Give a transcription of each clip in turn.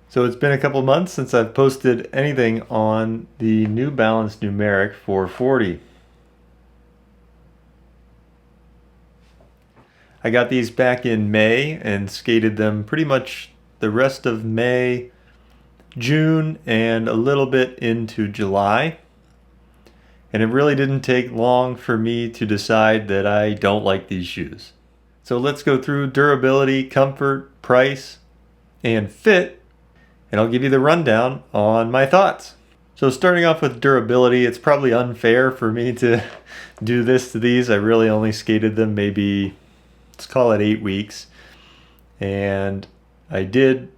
So it's been a couple months since I've posted anything on the new Balance Numeric 440. I got these back in May and skated them pretty much the rest of May, June, and a little bit into July. And it really didn't take long for me to decide that I don't like these shoes. So let's go through durability, comfort, price, and fit, and I'll give you the rundown on my thoughts. So starting off with durability, it's probably unfair for me to do this to these. I really only skated them maybe, let's call it 8 weeks. And I did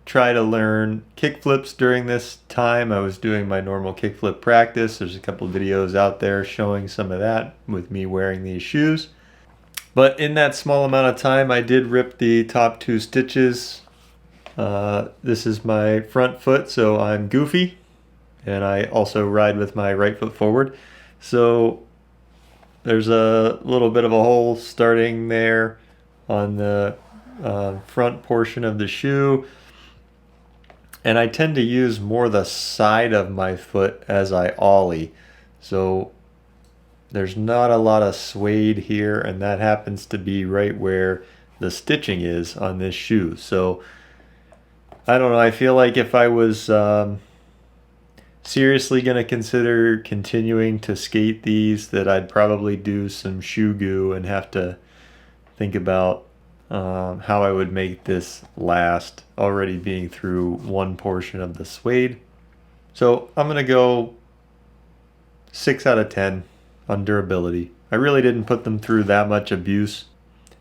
try to learn kickflips during this time. I was doing my normal kickflip practice. There's a couple of videos out there showing some of that with me wearing these shoes. But in that small amount of time, I did rip the top 2 stitches. This is my front foot, so I'm goofy, and I also ride with my right foot forward. So there's a little bit of a hole starting there on the front portion of the shoe, and I tend to use more the side of my foot as I ollie. So there's not a lot of suede here, and that happens to be right where the stitching is on this shoe. So I don't know, I feel like if I was seriously going to consider continuing to skate these, that I'd probably do some shoe goo and have to think about how I would make this last, already being through one portion of the suede. So I'm going to go 6 out of 10 on durability. I really didn't put them through that much abuse,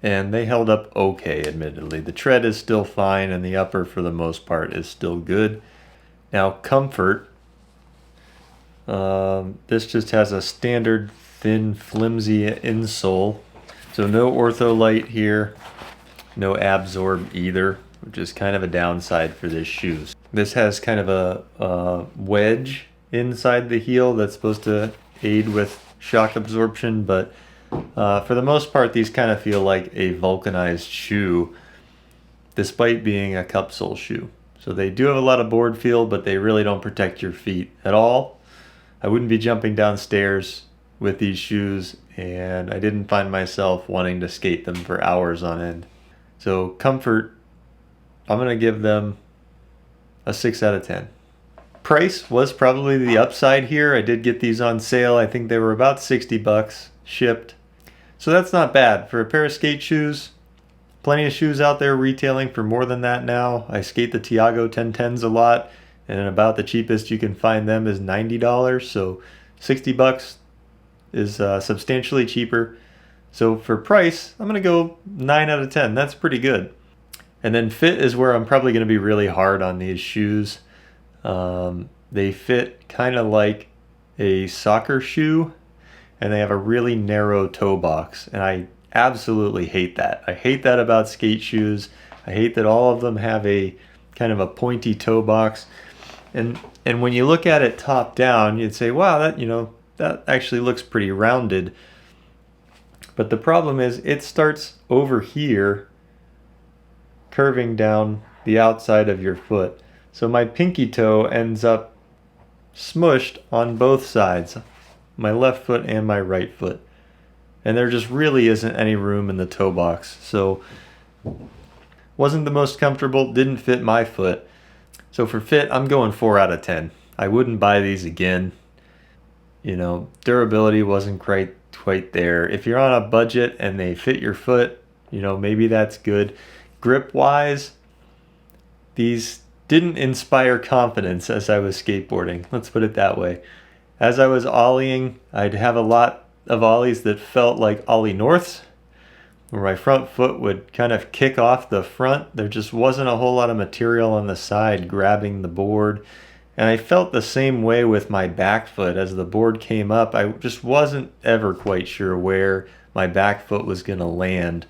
and they held up okay, admittedly. The tread is still fine, and the upper, for the most part, is still good. Now, comfort. This just has a standard thin, flimsy insole. So no Ortholite here, no Absorb either, which is kind of a downside for this shoe. This has kind of a wedge inside the heel that's supposed to aid with shock absorption, but for the most part, these kind of feel like a vulcanized shoe, despite being a cupsole shoe. So they do have a lot of board feel, but they really don't protect your feet at all. I wouldn't be jumping downstairs with these shoes, and I didn't find myself wanting to skate them for hours on end. So comfort, I'm going to give them a 6 out of 10. Price was probably the upside here. I did get these on sale. I think they were about 60 bucks shipped. So that's not bad for a pair of skate shoes. Plenty of shoes out there retailing for more than that now. I skate the Tiago 1010s a lot, and about the cheapest you can find them is $90. So 60 bucks is substantially cheaper. So for price, I'm going to go 9 out of 10. That's pretty good. And then fit is where I'm probably going to be really hard on these shoes. They fit kind of like a soccer shoe, and they have a really narrow toe box, and I absolutely hate that. I hate that about skate shoes. I hate that all of them have a kind of a pointy toe box, and when you look at it top down, you'd say, wow, that actually looks pretty rounded. But the problem is it starts over here, curving down the outside of your foot. So my pinky toe ends up smushed on both sides, my left foot and my right foot. And there just really isn't any room in the toe box. So wasn't the most comfortable, didn't fit my foot. So for fit, I'm going 4 out of 10. I wouldn't buy these again. Durability wasn't quite there. If you're on a budget and they fit your foot, maybe that's good. Grip wise, these didn't inspire confidence as I was skateboarding. Let's put it that way. As I was ollieing, I'd have a lot of ollies that felt like ollie norths, where my front foot would kind of kick off the front. There just wasn't a whole lot of material on the side grabbing the board. And I felt the same way with my back foot. As the board came up, I just wasn't ever quite sure where my back foot was going to land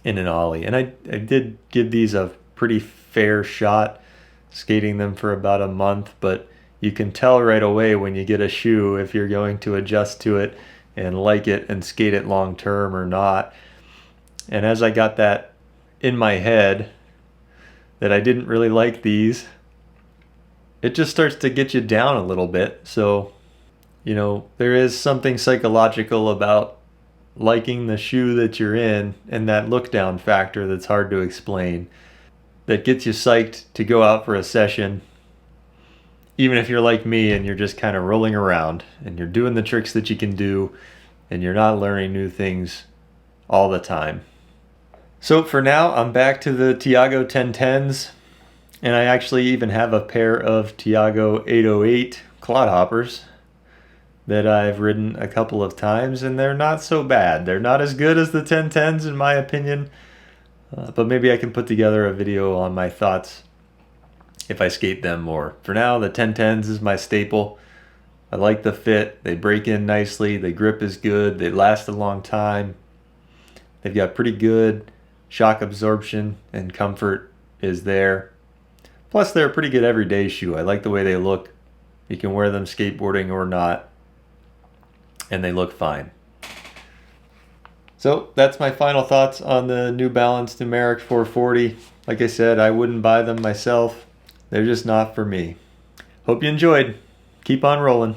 in an ollie. And I did give these a pretty fair shot, skating them for about a month, but you can tell right away when you get a shoe if you're going to adjust to it and like it and skate it long term or not. And as I got that in my head, that I didn't really like these. It just starts to get you down a little bit. So, there is something psychological about liking the shoe that you're in and that look down factor that's hard to explain, that gets you psyched to go out for a session, even if you're like me and you're just kind of rolling around and you're doing the tricks that you can do and you're not learning new things all the time. So for now, I'm back to the Tiago 1010s, and I actually even have a pair of Tiago 808 clodhoppers that I've ridden a couple of times, and they're not so bad. They're not as good as the 1010s in my opinion, but maybe I can put together a video on my thoughts if I skate them more. For now, the 1010s is my staple. I like the fit. They break in nicely. The grip is good. They last a long time. They've got pretty good shock absorption, and comfort is there. Plus, they're a pretty good everyday shoe. I like the way they look. You can wear them skateboarding or not, and they look fine. So that's my final thoughts on the New Balance Numeric 440. Like I said, I wouldn't buy them myself. They're just not for me. Hope you enjoyed. Keep on rolling.